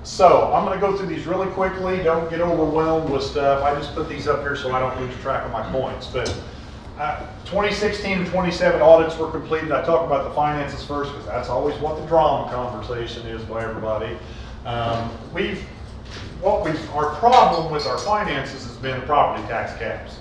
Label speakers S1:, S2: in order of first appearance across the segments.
S1: So I'm going to go through these really quickly. Don't get overwhelmed with stuff. I just put these up here so I don't lose track of my points. But 2016 and 27 audits were completed. I talk about the finances first because that's always what the drama conversation is by everybody. Our problem with our finances has been property tax caps.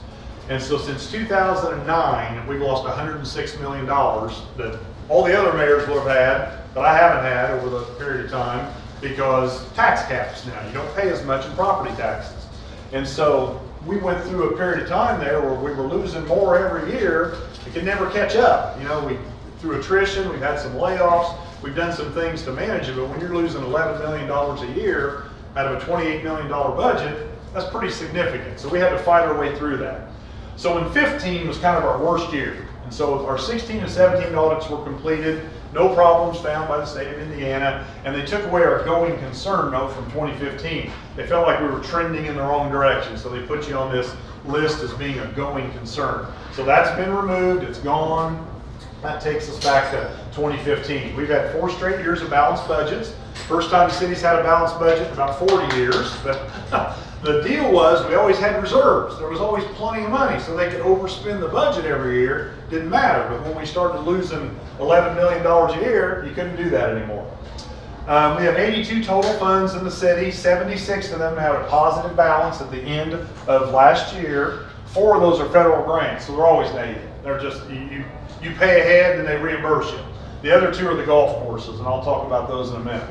S1: And so since 2009, we've lost $106 million that all the other mayors would have had, but I haven't had over the period of time because tax caps now. You don't pay as much in property taxes. And so we went through a period of time there where we were losing more every year. We could never catch up. You know, through attrition, we've had some layoffs. We've done some things to manage it, but when you're losing $11 million a year out of a $28 million budget, that's pretty significant. So we had to fight our way through that. So in 15 was kind of our worst year. And so our 16 and 17 audits were completed, no problems found by the state of Indiana, and they took away our going concern note from 2015. They felt like we were trending in the wrong direction, so they put you on this list as being a going concern. So that's been removed, it's gone. That takes us back to 2015. We've had 4 straight years of balanced budgets. First time the city's had a balanced budget in about 40 years, but the deal was we always had reserves. There was always plenty of money, so they could overspend the budget every year. Didn't matter, but when we started losing $11 million a year, you couldn't do that anymore. We have 82 total funds in the city. 76 of them have a positive balance at the end of last year. 4 of those are federal grants, so they're always negative. They're just, you pay ahead and they reimburse you. The other 2 are the golf courses, and I'll talk about those in a minute.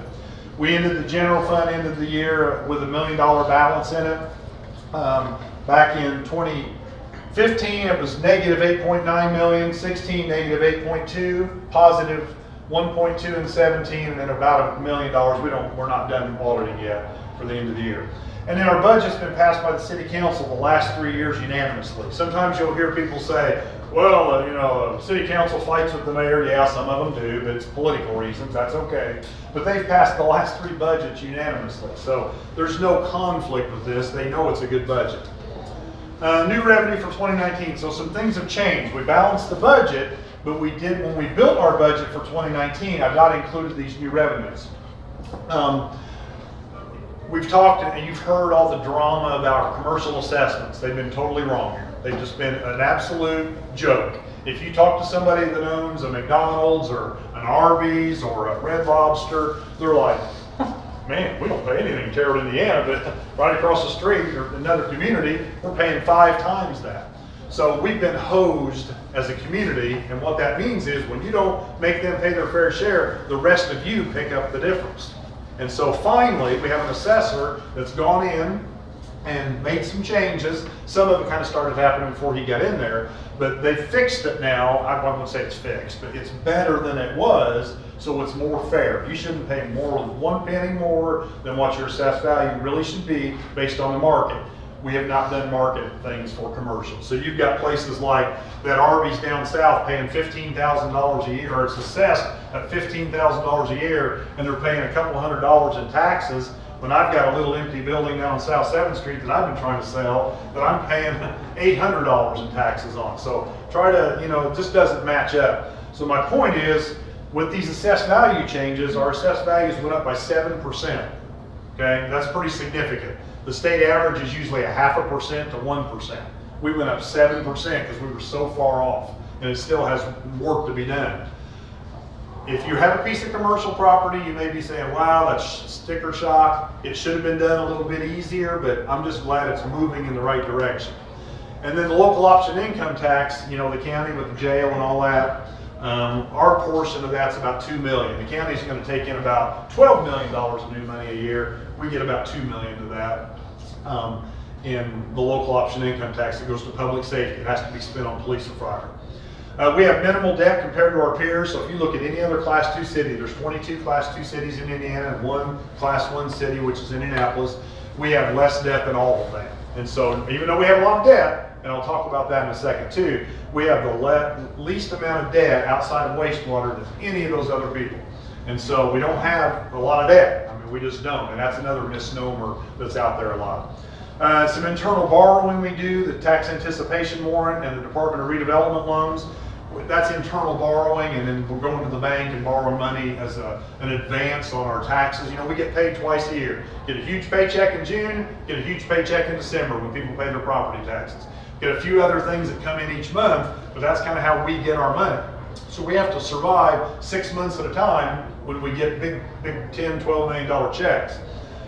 S1: We ended the general fund ended the year with $1 million balance in it. Back in 2015, it was negative 8.9 million, 16 negative 8.2, positive 1.2 in 17, and then about $1 million. We're not done auditing yet for the end of the year. And then our budget's been passed by the city council the last 3 years unanimously. Sometimes you'll hear people say, well, you know, city council fights with the mayor. Yeah, some of them do, but it's political reasons. That's okay. But they've passed the last 3 budgets unanimously. So there's no conflict with this. They know it's a good budget. New revenue for 2019. So some things have changed. We balanced the budget, but when we built our budget for 2019, I've not included these new revenues. We've talked, and you've heard all the drama about our commercial assessments. They've been totally wrong here. They've just been an absolute joke. If you talk to somebody that owns a McDonald's or an Arby's or a Red Lobster, they're like, man, we don't pay anything in Terre Haute, Indiana, but right across the street or another community, we're paying 5 times that. So we've been hosed as a community, and what that means is when you don't make them pay their fair share, the rest of you pick up the difference. And so finally, we have an assessor that's gone in and made some changes. Some of it kind of started happening before he got in there, but they fixed it now. I won't say it's fixed, but it's better than it was, so it's more fair. You shouldn't pay more than 1 penny more than what your assessed value really should be based on the market. We have not done market things for commercial. So you've got places like that Arby's down south paying $15,000 a year, or it's assessed at $15,000 a year, and they're paying a couple $100 in taxes, when I've got a little empty building down on South 7th Street that I've been trying to sell that I'm paying $800 in taxes on. So try to, you know, it just doesn't match up. So my point is, with these assessed value changes, our assessed values went up by 7%. Okay, that's pretty significant. The state average is usually 0.5% to 1%. We went up 7% because we were so far off, and it still has work to be done. If you have a piece of commercial property, you may be saying, wow, that's sticker shock. It should have been done a little bit easier, but I'm just glad it's moving in the right direction. And then the local option income tax, you know, the county with the jail and all that, our portion of that's about $2 million. The county's going to take in about $12 million of new money a year. We get about $2 million of that in the local option income tax that goes to public safety. It has to be spent on police and fire. We have minimal debt compared to our peers. So if you look at any other Class 2 city, there's 22 Class 2 cities in Indiana and 1 Class 1 city, which is Indianapolis. We have less debt than all of them. And so even though we have a lot of debt, and I'll talk about that in a second too, we have the least amount of debt outside of wastewater than any of those other people. And so we don't have a lot of debt. I mean, we just don't. And that's another misnomer that's out there a lot. Some internal borrowing we do, the tax anticipation warrant and the Department of Redevelopment loans. that's internal borrowing, and then we're going to the bank and borrowing money as an advance on our taxes. You know, we get paid twice a year. Get a huge paycheck in June, get a huge paycheck in December when people pay their property taxes. Get a few other things that come in each month, but that's kind of how we get our money. So we have to survive 6 months at a time when we get big $10, $12 million checks.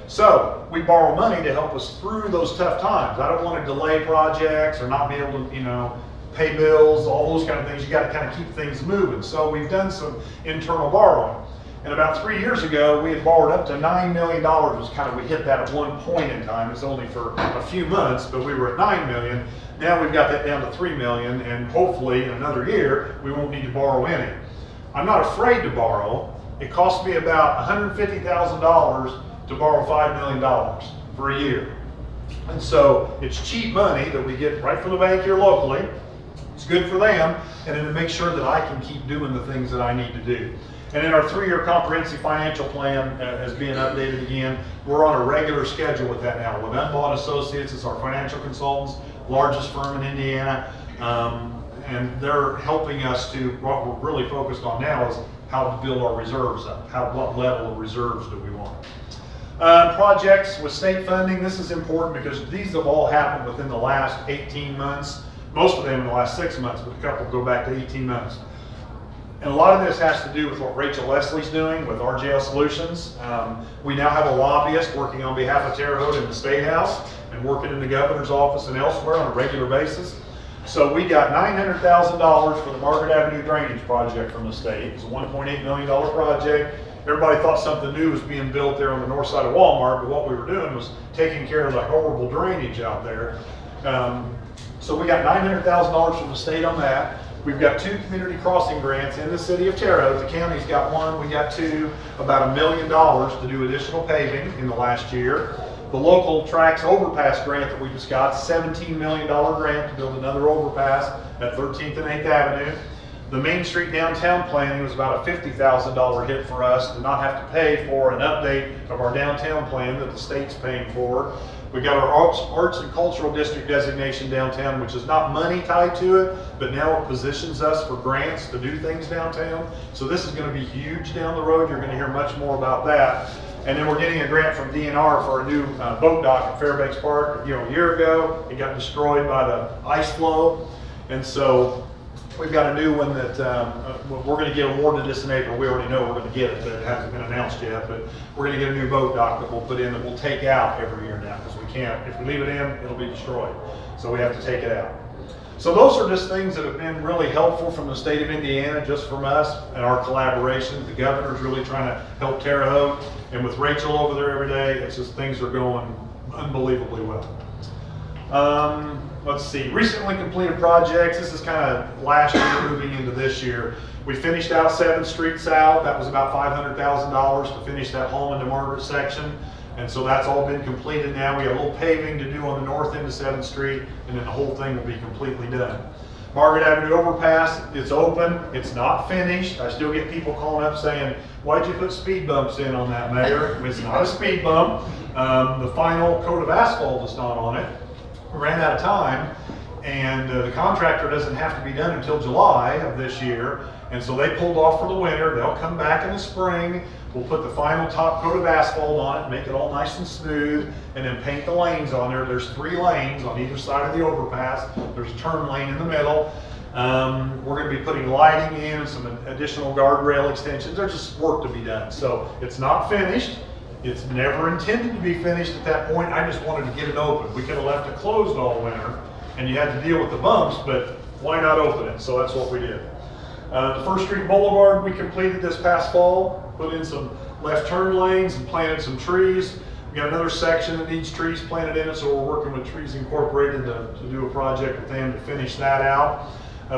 S1: So we borrow money to help us through those tough times. I don't want to delay projects or not be able to, you know, pay bills, all those kind of things. You got to kind of keep things moving. So we've done some internal borrowing. And about 3 years ago, we had borrowed up to $9 million. Was kind of, we hit that at one point in time. It's only for a few months, but we were at $9 million. Now we've got that down to $3 million, and hopefully in another year, we won't need to borrow any. I'm not afraid to borrow. It costs me about $150,000 to borrow $5 million for a year. And so it's cheap money that we get right from the bank here locally. It's good for them, and then to make sure that I can keep doing the things that I need to do. And in our 3-year comprehensive financial plan is being updated again. We're on a regular schedule with that now. With Unbought Associates, it's our financial consultants, largest firm in Indiana, and they're helping us to, what we're really focused on now is how to build our reserves up. What level of reserves do we want? Projects with state funding, this is important because these have all happened within the last 18 months. Most of them in the last 6 months, but a couple go back to 18 months. And a lot of this has to do with what Rachel Leslie's doing with RJL Solutions. We now have a lobbyist working on behalf of Terre Haute in the State House and working in the governor's office and elsewhere on a regular basis. So we got $900,000 for the Margaret Avenue Drainage Project from the state. It's a $1.8 million project. Everybody thought something new was being built there on the north side of Walmart, but what we were doing was taking care of the horrible drainage out there. So we got $900,000 from the state on that. We've got 2 community crossing grants in the city of Terre Haute. The county's got 1, we got 2, about $1 million to do additional paving in the last year. The local tracks overpass grant that we just got, $17 million grant to build another overpass at 13th and 8th Avenue. The Main Street downtown planning was about a $50,000 hit for us to not have to pay for an update of our downtown plan that the state's paying for. We got our Arts and Cultural District designation downtown, which is not money tied to it, but now it positions us for grants to do things downtown. So this is going to be huge down the road. You're going to hear much more about that. And then we're getting a grant from DNR for a new boat dock at Fairbanks Park. You know, a year ago, it got destroyed by the ice flow. And so we've got a new one that we're going to get awarded this in April. We already know we're going to get it, but it hasn't been announced yet. But we're going to get a new boat dock that we'll put in that we'll take out every year now because we can't. If we leave it in, it'll be destroyed. So we have to take it out. So those are just things that have been really helpful from the state of Indiana, just from us and our collaboration. The governor's really trying to help Terre Haute, and with Rachel over there every day, it's just things are going unbelievably well. Let's see, recently completed projects. This is kind of last year moving into this year. We finished out 7th Street South. That was about $500,000 to finish that Holman to Margaret section. And so that's all been completed now. We have a little paving to do on the north end of 7th Street, and then the whole thing will be completely done. Margaret Avenue overpass, it's open, it's not finished. I still get people calling up saying, why'd you put speed bumps in on that, Mayor? It's not a speed bump. The final coat of asphalt is not on it. We ran out of time, and the contractor doesn't have to be done until July of this year. And so they pulled off for the winter. They'll come back in the spring. We'll put the final top coat of asphalt on it, make it all nice and smooth, and then paint the lanes on there. There's 3 lanes on either side of the overpass. There's a turn lane in the middle. We're going to be putting lighting in and some additional guardrail extensions. There's just work to be done. So it's not finished. It's never intended to be finished at that point. I just wanted to get it open. We could have left it closed all winter, and you had to deal with the bumps, but why not open it? So that's what we did. The First Street Boulevard we completed this past fall, put in some left turn lanes and planted some trees. We got another section that needs trees planted in it, so we're working with Trees Incorporated to do a project with them to finish that out.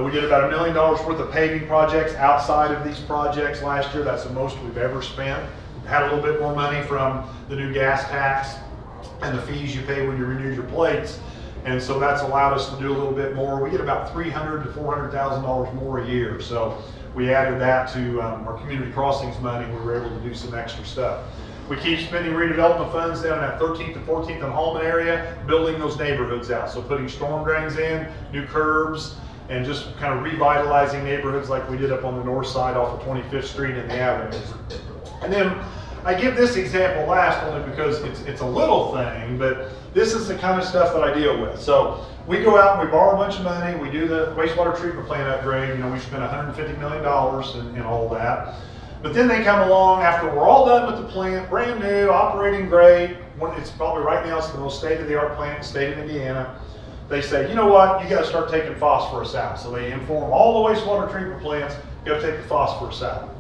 S1: We did about $1 million worth of paving projects outside of these projects last year. That's the most we've ever spent. We had a little bit more money from the new gas tax and the fees you pay when you renew your plates. And so that's allowed us to do a little bit more. We get about $300,000 to $400,000 more a year. So we added that to our community crossings money. We were able to do some extra stuff. We keep spending redevelopment funds down in that 13th and 14th and Holman area, building those neighborhoods out. So putting storm drains in, new curbs, and just kind of revitalizing neighborhoods like we did up on the north side off of 25th Street and the avenues. And then I give this example last only because it's a little thing, but this is the kind of stuff that I deal with. So we go out and we borrow a bunch of money, we do the wastewater treatment plant upgrade, we spend $150 million in all that. But then they come along after we're all done with the plant, brand new, operating great. It's probably right now, it's the most state-of-the-art plant in the state of Indiana. They say, you know what, you got to start taking phosphorus out. So they inform all the wastewater treatment plants, you got to take the phosphorus out.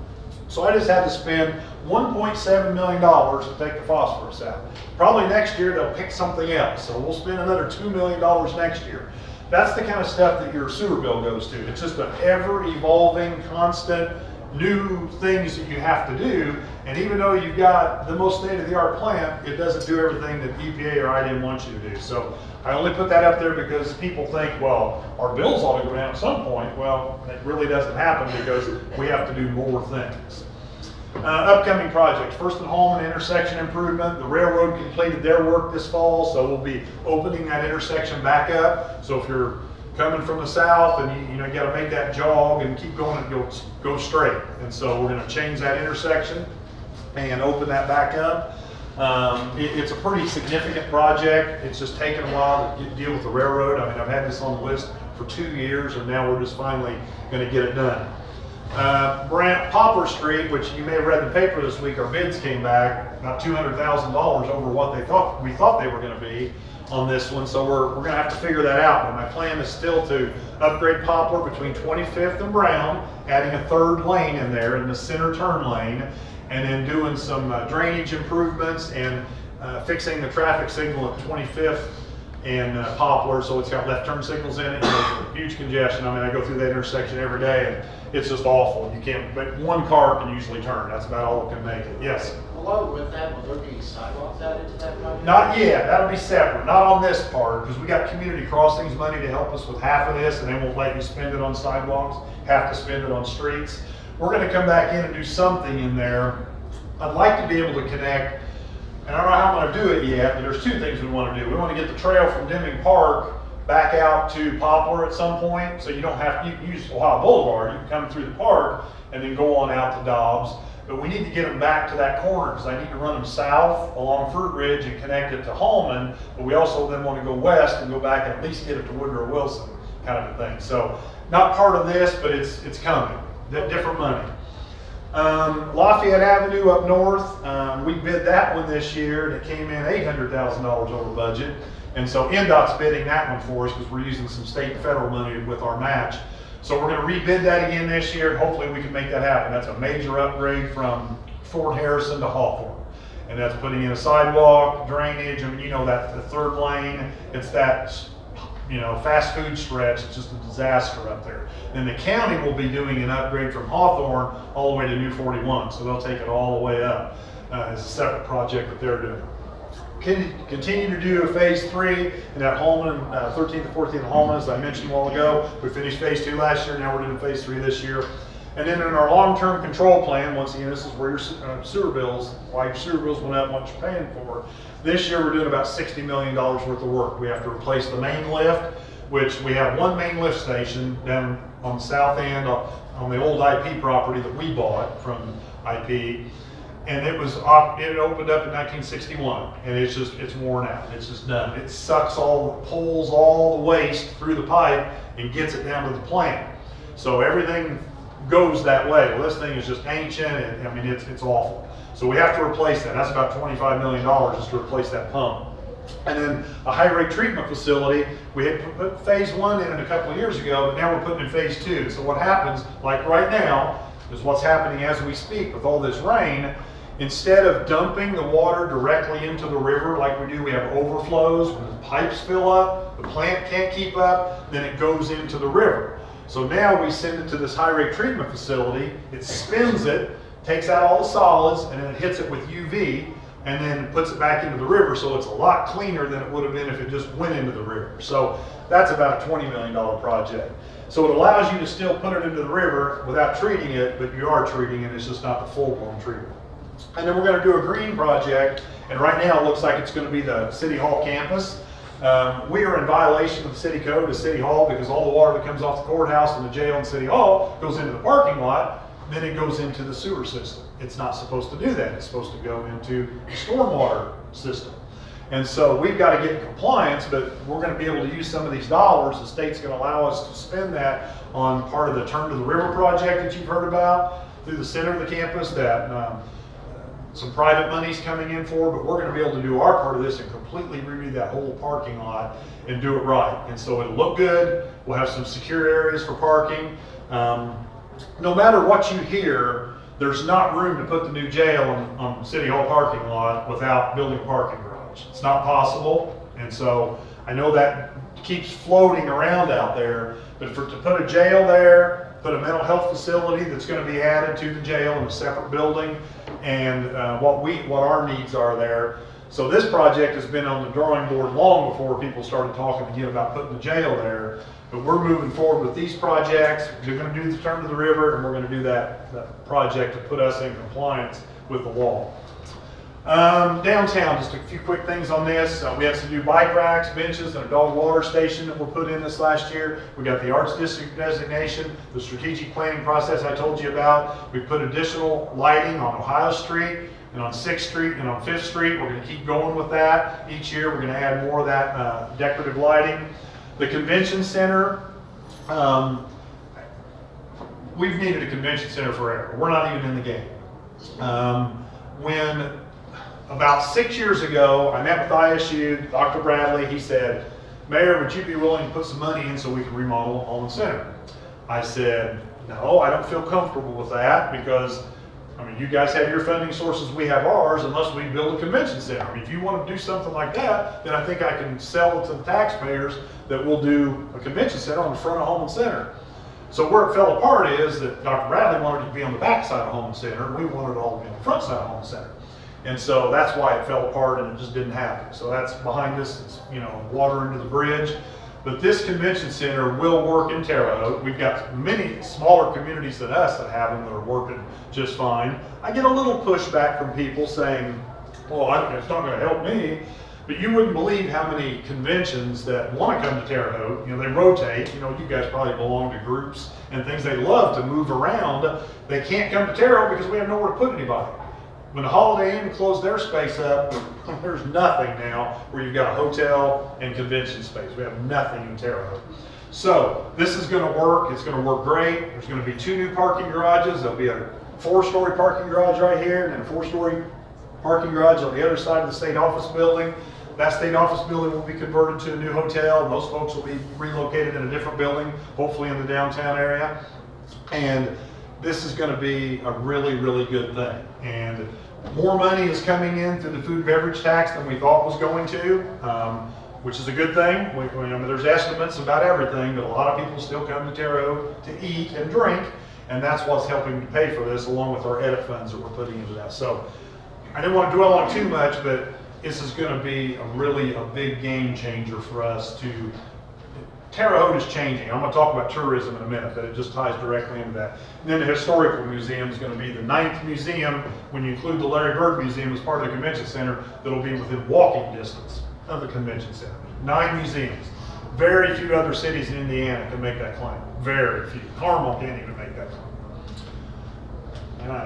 S1: So I just had to spend $1.7 million to take the phosphorus out. Probably next year they'll pick something else. So we'll spend another $2 million next year. That's the kind of stuff that your sewer bill goes to. It's just an ever-evolving, constant, new things that you have to do, and even though you've got the most state-of-the-art plant, it doesn't do everything that EPA or IDM wants you to do. So I only put that up there because people think, well, our bills ought to go down at some point. Well, it really doesn't happen because we have to do more things. Upcoming projects, First and Holman intersection improvement. The railroad completed their work this fall, so we'll be opening that intersection back up. So if you're coming from the south and you got to make that jog and keep going and go straight. And so we're going to change that intersection and open that back up. It's a pretty significant project. It's just taken a while to deal with the railroad. I mean, I've had this on the list for 2 years, and now we're just finally going to get it done. Poplar Street, which you may have read in the paper this week, our bids came back about $200,000 over what we thought they were going to be on this one, so we're going to have to figure that out. But my plan is still to upgrade Poplar between 25th and Brown, adding a third lane in there in the center turn lane, and then doing some drainage improvements and fixing the traffic signal at 25th and Poplar, so it's got left turn signals in it. Huge congestion. I mean, I go through that intersection every day, and it's just awful. You can't, but one car can usually turn. That's about all that can make it. Yes?
S2: Along with that, will there be sidewalks added to that project?
S1: Not yet. That'll be separate. Not on this part, because we got community crossings money to help us with half of this, and they won't let you spend it on sidewalks. Have to spend it on streets. We're going to come back in and do something in there. I'd like to be able to connect, and I don't know how I'm going to do it yet, but there's two things we want to do. We want to get the trail from Deming Park back out to Poplar at some point, so you don't have to use Ohio Boulevard. You can come through the park and then go on out to Dobbs. But we need to get them back to that corner because I need to run them south along Fruit Ridge and connect it to Holman. But we also then want to go west and go back and at least get it to Woodrow Wilson, kind of a thing. So not part of this, but it's coming. Different money. Lafayette Avenue up north, we bid that one this year and it came in $800,000 over budget. And so NDOT's bidding that one for us because we're using some state and federal money with our match. So we're going to rebid that again this year, and hopefully we can make that happen. That's a major upgrade from Fort Harrison to Hawthorne. And that's putting in a sidewalk, drainage, I mean, that the third lane, it's that, fast food stretch. It's just a disaster up there. And the county will be doing an upgrade from Hawthorne all the way to New 41. So they'll take it all the way up as a separate project that they're doing. Continue to do a phase 3 in that Holman, 13th and 14th Holman, as I mentioned a while ago. We finished phase 2 last year, now we're doing phase 3 this year. And then in our long-term control plan, once again, this is where your sewer bills, why your sewer bills went up, what you're paying for. This year we're doing about $60 million worth of work. We have to replace the main lift, which we have one main lift station down on the south end on the old IP property that we bought from IP. And it opened up in 1961, and it's worn out. It's just done. It sucks pulls all the waste through the pipe and gets it down to the plant. So everything goes that way. Well, this thing is just ancient, and I mean, it's awful. So we have to replace that. That's about $25 million just to replace that pump. And then a high rate treatment facility, we had put phase 1 in a couple of years ago, but now we're putting in phase 2. So what happens, like right now, is what's happening as we speak with all this rain. Instead of dumping the water directly into the river like we do, we have overflows. When the pipes fill up, the plant can't keep up, then it goes into the river. So now we send it to this high rate treatment facility, it spins it, takes out all the solids, and then it hits it with UV, and then puts it back into the river, so it's a lot cleaner than it would have been if it just went into the river. So that's about a $20 million project. So it allows you to still put it into the river without treating it, but you are treating it, it's just not the full-blown treatment. And then we're going to do a green project, and right now it looks like it's going to be the City Hall campus. We are in violation of the city code to City Hall because all the water that comes off the courthouse and the jail and City Hall goes into the parking lot, then it goes into the sewer system. It's not supposed to do that. It's supposed to go into the stormwater system. And so we've got to get in compliance, but we're going to be able to use some of these dollars. The state's going to allow us to spend that on part of the Turn to the River project that you've heard about through the center of the campus that some private money's coming in for, but we're going to be able to do our part of this and completely redo that whole parking lot and do it right. And so it'll look good. We'll have some secure areas for parking. No matter what you hear, there's not room to put the new jail on City Hall parking lot without building a parking garage. It's not possible. And so I know that keeps floating around out there, but to put a jail there, put a mental health facility that's going to be added to the jail in a separate building, and what our needs are there. So this project has been on the drawing board long before people started talking again about putting the jail there. But we're moving forward with these projects. We're going to do the Turn to the River, and we're going to do that project to put us in compliance with the law. Downtown, just a few quick things on this. We have some new bike racks, benches, and a dog water station that were put in this last year. We got the Arts District designation, the strategic planning process I told you about. We put additional lighting on Ohio Street and on 6th Street and on 5th Street. We're going to keep going with that. Each year we're going to add more of that decorative lighting. The convention center, we've needed a convention center forever. We're not even in the game. When about 6 years ago, I met with ISU, Dr. Bradley, he said, Mayor, would you be willing to put some money in so we can remodel Holman Center? I said, no, I don't feel comfortable with that because, I mean, you guys have your funding sources, we have ours, unless we build a convention center. I mean, if you want to do something like that, then I think I can sell it to the taxpayers that we'll do a convention center on the front of Holman Center. So where it fell apart is that Dr. Bradley wanted it to be on the back side of Holman Center, and we wanted it all to be on the front side of Holman Center. And so that's why it fell apart and it just didn't happen. So that's behind us, it's, you know, water under the bridge. But this convention center will work in Terre Haute. We've got many smaller communities than us that have them that are working just fine. I get a little pushback from people saying, well, it's not going to help me. But you wouldn't believe how many conventions that want to come to Terre Haute, you know, they rotate. You know, you guys probably belong to groups and things. They love to move around. They can't come to Terre Haute because we have nowhere to put anybody. When the Holiday Inn closed their space up, there's nothing now where you've got a hotel and convention space. We have nothing in Terre Haute. So this is going to work. It's going to work great. There's going to be 2 new parking garages. There'll be a 4-story parking garage right here and then a 4-story parking garage on the other side of the state office building. That state office building will be converted to a new hotel, and those folks will be relocated in a different building, hopefully in the downtown area. And this is going to be a really, really good thing. And more money is coming in through the food and beverage tax than we thought was going to, which is a good thing. I mean, there's estimates about everything, but a lot of people still come to Terre Haute to eat and drink, and that's what's helping to pay for this, along with our edit funds that we're putting into that. So I didn't want to dwell on too much, but this is going to be a big game changer for us to. Terre Haute is changing. I'm going to talk about tourism in a minute, but it just ties directly into that. And then the historical museum is going to be the 9th museum, when you include the Larry Bird Museum as part of the convention center, that'll be within walking distance of the convention center. 9 museums. Very few other cities in Indiana can make that claim. Very few. Carmel can't even make that claim. All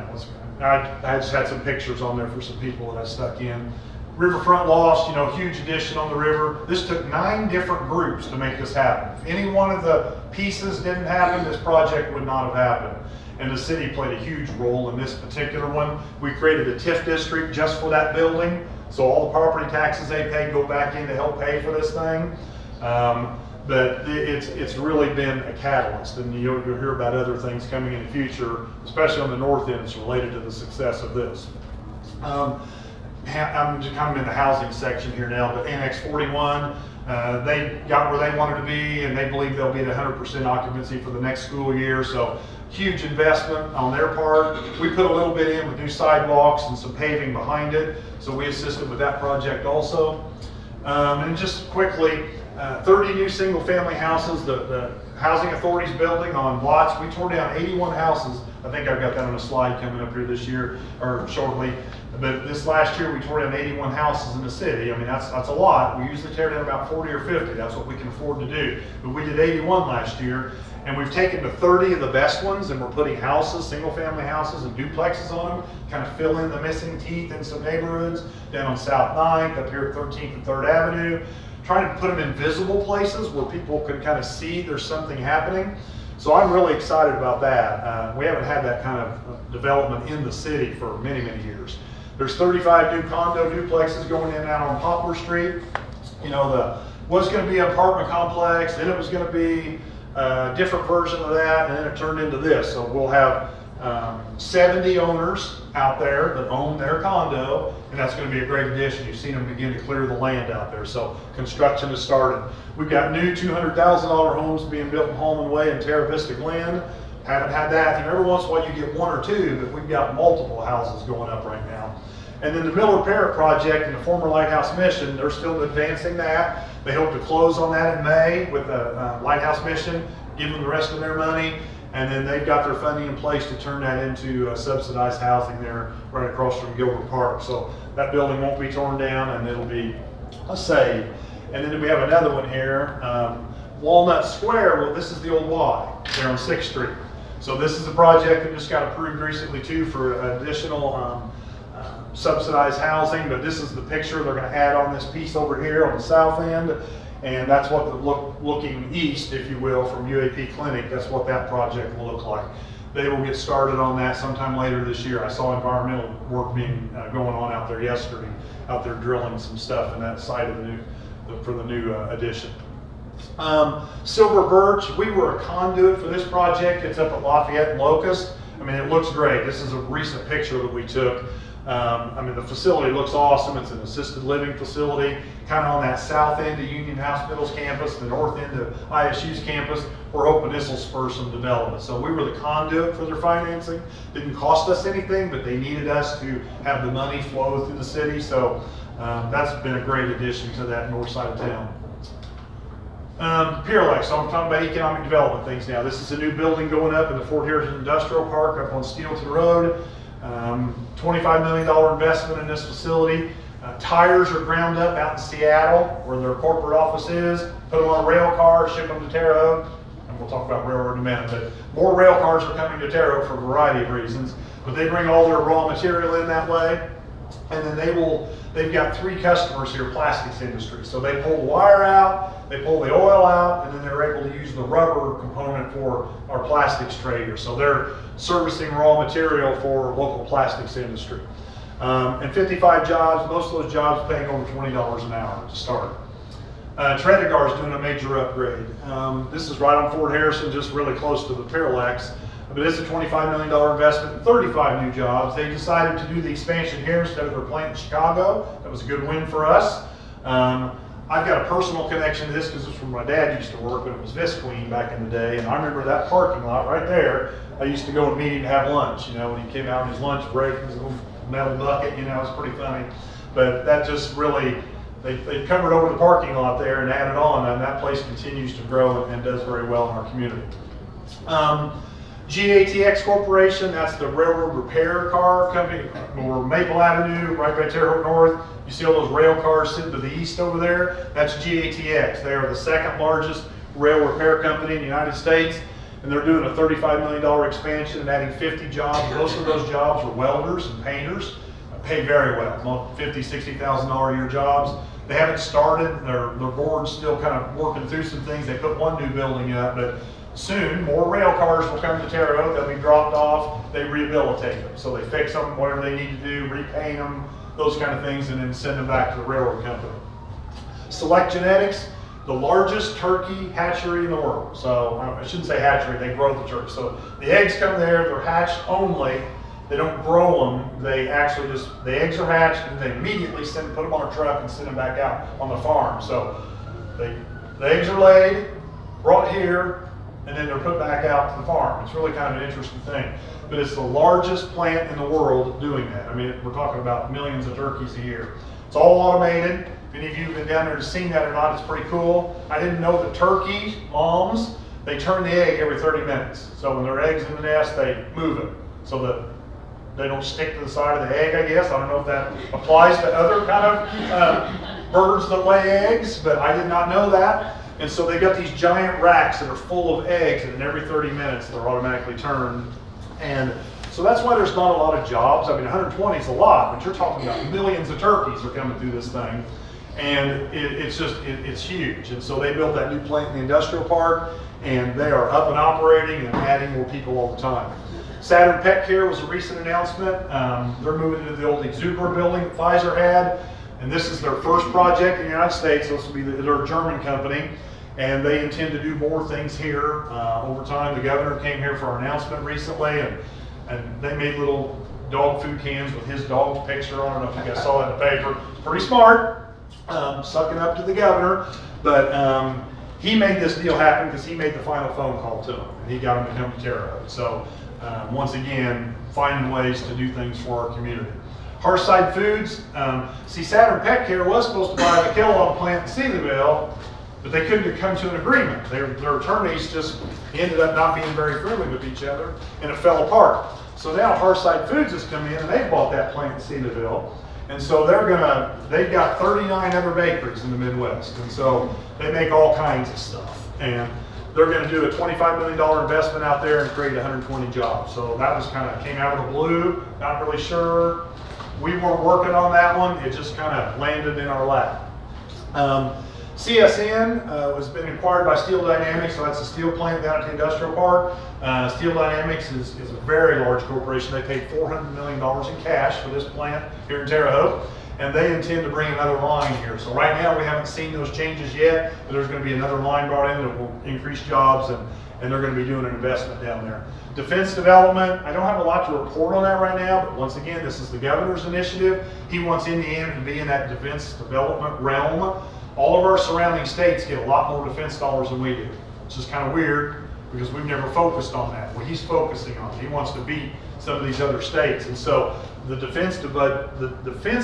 S1: right, I just had some pictures on there for some people that I stuck in. Riverfront Lofts, you know, huge addition on the river. This took 9 different groups to make this happen. If any one of the pieces didn't happen, this project would not have happened. And the city played a huge role in this particular one. We created a TIF district just for that building. So all the property taxes they pay go back in to help pay for this thing. But it's really been a catalyst, and you'll hear about other things coming in the future, especially on the north end, it's related to the success of this. I'm just kind of in the housing section here now, but Annex 41, they got where they wanted to be, and they believe they'll be at 100% occupancy for the next school year. So huge investment on their part. We put a little bit in with new sidewalks and some paving behind it, so we assisted with that project also. And just quickly, 30 new single-family houses. The Housing Authority's building on lots. We tore down 81 houses. I think I've got that on a slide coming up here this year or shortly. But this last year, we tore down 81 houses in the city. I mean, that's a lot. We usually tear down about 40 or 50. That's what we can afford to do. But we did 81 last year, and we've taken the 30 of the best ones, and we're putting houses, single-family houses and duplexes on them, kind of fill in the missing teeth in some neighborhoods, down on South 9th, up here at 13th and 3rd Avenue, trying to put them in visible places where people can kind of see there's something happening. So I'm really excited about that. We haven't had that kind of development in the city for many, many years. There's 35 new condo duplexes going in and out on Poplar Street. You know, was going to be an apartment complex, then it was going to be a different version of that, and then it turned into this. So we'll have 70 owners out there that own their condo, and that's going to be a great addition. You've seen them begin to clear the land out there, so construction has started. We've got new $200,000 homes being built in Holman Way and Terra Vista Glen. Haven't had that. You know, every once in a while you get one or two, but we've got multiple houses going up right now. And then the Miller Parrott project and the former Lighthouse Mission, they're still advancing that. They hope to close on that in May with the Lighthouse Mission, give them the rest of their money, and then they've got their funding in place to turn that into subsidized housing there right across from Gilbert Park. So that building won't be torn down, and it'll be a save. And then we have another one here, Walnut Square. Well, this is the old Y there on 6th Street. So this is a project that just got approved recently too for additional subsidized housing, but this is the picture they're going to add on this piece over here on the south end, and that's what looking east, if you will, from UAP Clinic. That's what that project will look like. They will get started on that sometime later this year. I saw environmental work being going on out there yesterday, out there drilling some stuff in that site of the new addition. Silver Birch, we were a conduit for this project. It's up at Lafayette and Locust. I mean, it looks great. This is a recent picture that we took. I mean, the facility looks awesome. It's an assisted living facility, kind of on that south end of Union Hospital's campus, the north end of ISU's campus. We're hoping this will spur some development. So we were the conduit for their financing. Didn't cost us anything, but they needed us to have the money flow through the city. So that's been a great addition to that north side of town. Peerlex, so I'm talking about economic development things now. This is a new building going up in the Fort Harrison Industrial Park up on Steelton Road. $25 million investment in this facility. Tires are ground up out in Seattle, where their corporate office is. Put them on a rail car, ship them to Terre Haute, and we'll talk about railroad in a minute. But more rail cars are coming to Terre Haute for a variety of reasons. But they bring all their raw material in that way, and then they've got 3 customers here, plastics industry. So they pull the wire out, they pull the oil out, and then they're able to use the rubber component for our plastics traders. So they're servicing raw material for local plastics industry. And 55 jobs, most of those jobs paying over $20 an hour to start. Tredegar is doing a major upgrade. This is right on Fort Harrison, just really close to the Parallax. But it's a $25 million investment and 35 new jobs. They decided to do the expansion here instead of their plant in Chicago. That was a good win for us. I've got a personal connection to this because it's where my dad used to work when it was Visqueen back in the day. And I remember that parking lot right there. I used to go and meet him to have lunch. You know, when he came out on his lunch break, his little metal bucket, you know, it was pretty funny. But that just really, they covered over the parking lot there and added on, and that place continues to grow and does very well in our community. GATX Corporation, that's the railroad repair car company. We're Maple Avenue, right by Terre Haute North. You see all those rail cars sitting to the east over there? That's GATX. They are the 2nd largest rail repair company in the United States, and they're doing a $35 million expansion and adding 50 jobs. Most of those jobs are welders and painters. Pay very well, $50,000, $60,000 a year jobs. They haven't started. Their board's still kind of working through some things. They put one new building up, but soon more rail cars will come to Terre Haute. They'll be dropped off. They rehabilitate them. So they fix them, whatever they need to do, repaint them, those kind of things, and then send them back to the railroad company. Select Genetics, the largest turkey hatchery in the world. So I shouldn't say hatchery, they grow the turkey. So the eggs come there, they're hatched only. They don't grow them. They actually the eggs are hatched and they immediately put them on a truck and send them back out on the farm. So the eggs are laid, brought here, and then they're put back out to the farm. It's really kind of an interesting thing. But it's the largest plant in the world doing that. I mean, we're talking about millions of turkeys a year. It's all automated. If any of you have been down there to see that or not, it's pretty cool. I didn't know that turkey moms, they turn the egg every 30 minutes. So when their egg's in the nest, they move it. So they don't stick to the side of the egg, I guess. I don't know if that applies to other kind of birds that lay eggs, but I did not know that. And so they got these giant racks that are full of eggs, and every 30 minutes they're automatically turned. And so that's why there's not a lot of jobs. I mean, 120 is a lot, but you're talking about millions of turkeys are coming through this thing. And it's huge. And so they built that new plant in the industrial park, and they are up and operating and adding more people all the time. Saturn Pet Care was a recent announcement. They're moving into the old Exuber building that Pfizer had. And this is their first project in the United States. This will be their German company. And they intend to do more things here over time. The governor came here for our announcement recently, and they made little dog food cans with his dog's picture on. I don't know if you guys saw that in the paper. Pretty smart, sucking up to the governor. But he made this deal happen because he made the final phone call to him, and he got him to come to Terre Haute. So once again, finding ways to do things for our community. Hearthside Foods, see, Saturn Pet Care was supposed to buy the Kellogg plant in Sealyville, but they couldn't come to an agreement. Their attorneys just ended up not being very friendly with each other, and it fell apart. So now Hearthside Foods has come in, and they bought that plant in Sealyville, and so they've got 39 other bakeries in the Midwest, and so they make all kinds of stuff. And they're going to do a $25 million investment out there and create 120 jobs. So that was came out of the blue, not really sure. We weren't working on that one. It just kind of landed in our lap. CSN has been acquired by Steel Dynamics, so that's a steel plant down at the industrial park. Steel Dynamics is a very large corporation. They paid $400 million in cash for this plant here in Terre Haute, and they intend to bring another line here. So right now we haven't seen those changes yet, but there's going to be another line brought in that will increase jobs, and they're going to be doing an investment down there. Defense development, I don't have a lot to report on that right now, but once again, this is the governor's initiative. He wants Indiana to be in that defense development realm. All of our surrounding states get a lot more defense dollars than we do, which is kind of weird because we've never focused on that. Well, he's focusing on it. He wants to beat some of these other states. And so the defense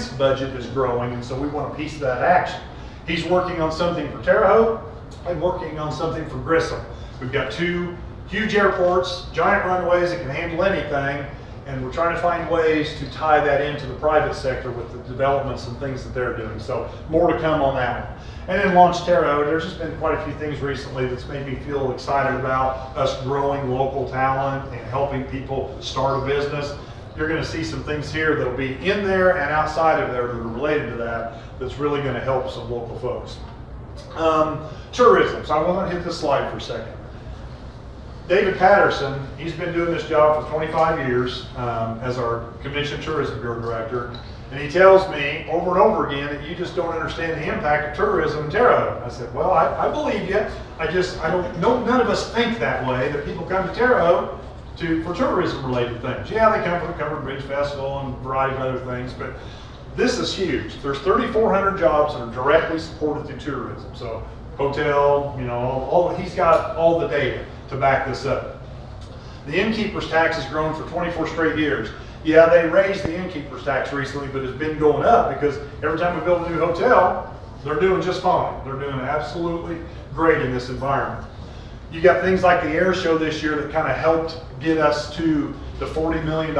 S1: budget is growing, and so we want a piece of that action. He's working on something for Terre Haute and working on something for Grissom. We've got two huge airports, giant runways that can handle anything, and we're trying to find ways to tie that into the private sector with the developments and things that they're doing. So more to come on that. And then Launch Terre Haute, there's just been quite a few things recently that's made me feel excited about us growing local talent and helping people start a business. You're going to see some things here that'll be in there and outside of there that are related to that, that's really going to help some local folks. Tourism, so I want to hit this slide for a second. David Patterson, he's been doing this job for 25 years as our Convention Tourism Bureau Director, and he tells me over and over again that you just don't understand the impact of tourism in Terre Haute. I said, well, I believe you. None of us think that way, that people come to Terre Haute for tourism-related things. Yeah, they come for the Covered Bridge Festival and a variety of other things, but this is huge. There's 3,400 jobs that are directly supported through tourism. So hotel, he's got all the data to back this up. The innkeeper's tax has grown for 24 straight years. Yeah, they raised the innkeeper's tax recently, but it's been going up because every time we build a new hotel, they're doing just fine. They're doing absolutely great in this environment. You got things like the air show this year that kind of helped get us to the $40 million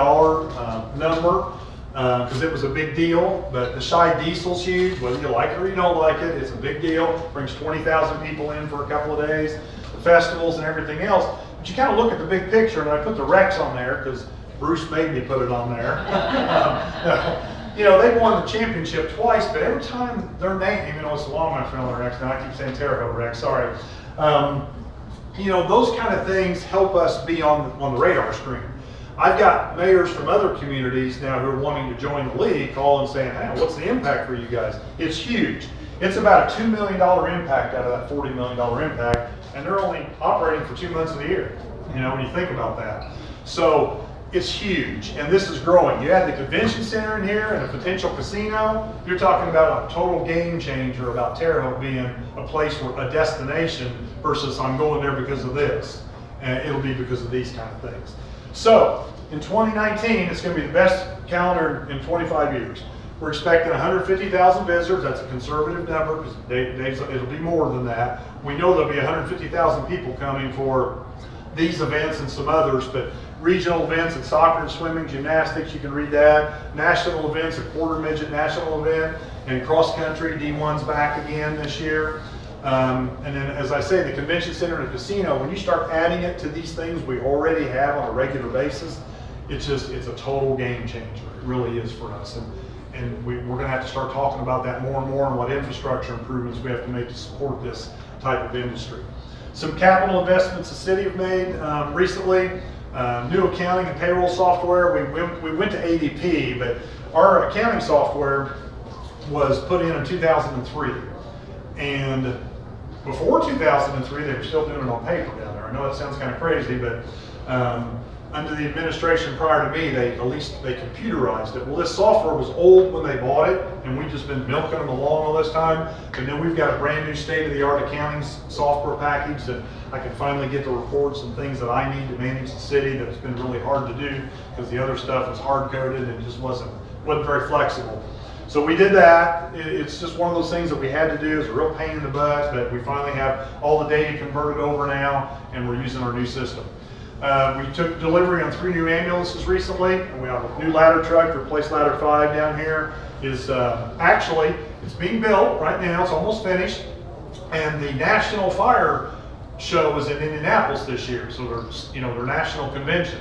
S1: number because it was a big deal. But the Shy Diesel's huge, whether you like it or you don't like it, it's a big deal. Brings 20,000 people in for a couple of days. The festivals and everything else. But you kind of look at the big picture, and I put the Rex on there because Bruce made me put it on there. They've won the championship twice, but every time their name, even though it's the Longmont Family Rex, now I keep saying Terre Haute Rex, sorry. Those kind of things help us be on the radar screen. I've got mayors from other communities now who are wanting to join the league calling and saying, hey, what's the impact for you guys? It's huge. It's about a $2 million impact out of that $40 million impact, and they're only operating for 2 months of the year, when you think about that. So it's huge, and this is growing. You add the convention center in here and a potential casino, you're talking about a total game changer about Terre Haute being a place, a destination, versus I'm going there because of this. And it'll be because of these kind of things. So, in 2019, it's going to be the best calendar in 25 years. We're expecting 150,000 visitors. That's a conservative number because it'll be more than that. We know there'll be 150,000 people coming for these events and some others, but regional events at soccer and swimming, gymnastics, you can read that. National events, a quarter midget national event, and cross country, D1's back again this year. And then, as I say, the convention center and the casino, when you start adding it to these things we already have on a regular basis, it's a total game changer. It really is for us. And we're going to have to start talking about that more and more and what infrastructure improvements we have to make to support this type of industry. Some capital investments the city have made recently. New accounting and payroll software. We went to ADP, but our accounting software was put in 2003. And before 2003, they were still doing it on paper down there. I know that sounds kind of crazy, but under the administration prior to me, at least they computerized it. Well, this software was old when they bought it, and we've just been milking them along all this time. And then we've got a brand new state-of-the-art accounting software package that I can finally get the reports and things that I need to manage the city. That's been really hard to do because the other stuff was hard-coded and just wasn't very flexible. So we did that. It's just one of those things that we had to do. It's a real pain in the butt, but we finally have all the data converted over now, and we're using our new system. We took delivery on 3 new ambulances recently. We have a new ladder truck to replace ladder 5 down here. Actually, it's being built right now. It's almost finished. And the National Fire Show is in Indianapolis this year, so their national convention.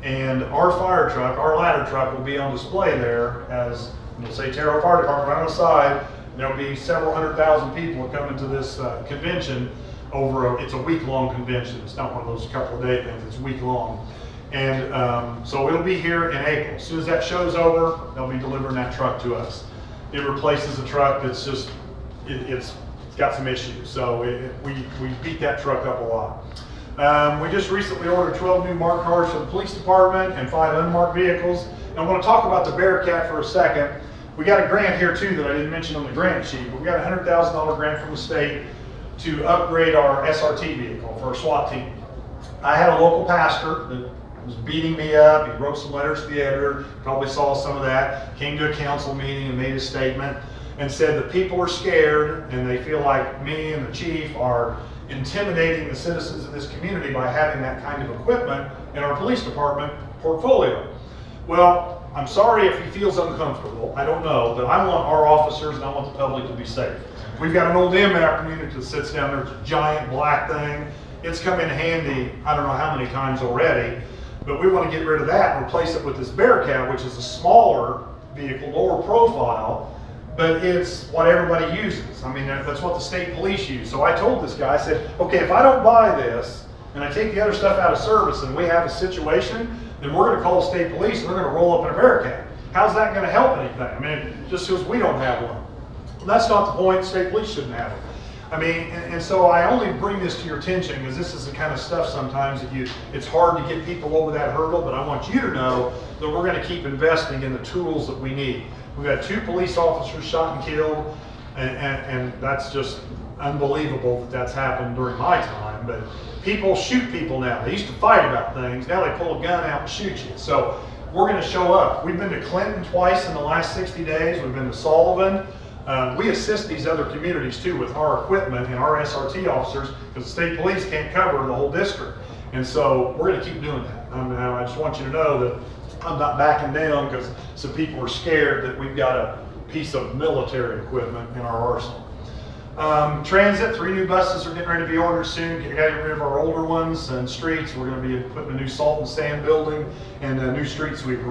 S1: And our fire truck, our ladder truck, will be on display there as, we'll say, Terre Haute Fire Department right on the side. There'll be several 100,000 people coming to this convention. It's a week-long convention. It's not one of those couple of day things. It's week-long. And so it'll be here in April. As soon as that show's over, they'll be delivering that truck to us. It replaces a truck that's just, it's got some issues. So we beat that truck up a lot. We just recently ordered 12 new marked cars for the police department and 5 unmarked vehicles. And I want to talk about the Bearcat for a second. We got a grant here too that I didn't mention on the grant sheet, but we got a $100,000 grant from the state to upgrade our SRT vehicle for our SWAT team. I had a local pastor that was beating me up. He wrote some letters to the editor, probably saw some of that, came to a council meeting and made a statement and said that people are scared and they feel like me and the chief are intimidating the citizens of this community by having that kind of equipment in our police department portfolio. Well, I'm sorry if he feels uncomfortable. I don't know, but I want our officers and I want the public to be safe. We've got an old M in our community that sits down there. It's a giant black thing. It's come in handy, I don't know how many times already, but we want to get rid of that and replace it with this Bearcat, which is a smaller vehicle, lower profile, but it's what everybody uses. I mean, that's what the state police use. So I told this guy, I said, okay, if I don't buy this and I take the other stuff out of service and we have a situation, then we're going to call the state police and they're going to roll up in a Bearcat. How's that going to help anything? I mean, just because we don't have one. That's not the point. State police shouldn't have it. I mean, and so I only bring this to your attention because this is the kind of stuff sometimes that it's hard to get people over that hurdle, but I want you to know that we're going to keep investing in the tools that we need. We've had 2 police officers shot and killed, and that's just unbelievable that that's happened during my time, but people shoot people now. They used to fight about things. Now they pull a gun out and shoot you. So we're going to show up. We've been to Clinton twice in the last 60 days. We've been to Sullivan. We assist these other communities too with our equipment and our SRT officers because the state police can't cover the whole district. And so we're going to keep doing that. I just want you to know that I'm not backing down because some people are scared that we've got a piece of military equipment in our arsenal. Transit, 3 new buses are getting ready to be ordered soon. We got to get rid of our older ones. And streets, we're going to be putting a new salt and sand building and a new street sweeper.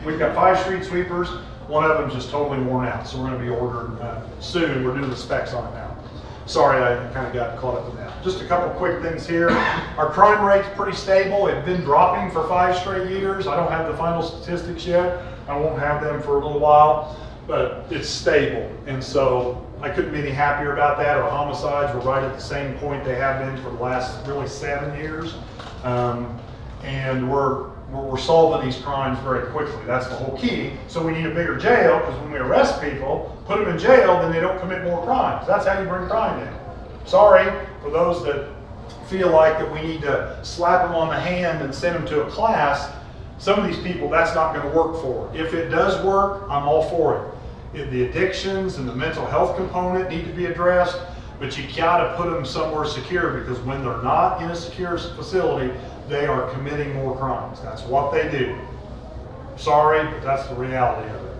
S1: We've got 5 street sweepers. One of them is just totally worn out, so we're going to be ordering soon. We're doing the specs on it now. Sorry, I kind of got caught up in that. Just a couple quick things here. Our crime rate's pretty stable. It's been dropping for 5 straight years. I don't have the final statistics yet. I won't have them for a little while, but it's stable. And so I couldn't be any happier about that. Our homicides were right at the same point they have been for the last really 7 years. And we're solving these crimes very quickly. That's the whole key. So we need a bigger jail because when we arrest people, put them in jail, then they don't commit more crimes. That's how you bring crime down. Sorry for those that feel like that we need to slap them on the hand and send them to a class. Some of these people, that's not going to work for. If it does work, I'm all for it. The addictions and the mental health component need to be addressed, but you got to put them somewhere secure because when they're not in a secure facility, they are committing more crimes. That's what they do. Sorry, but that's the reality of it.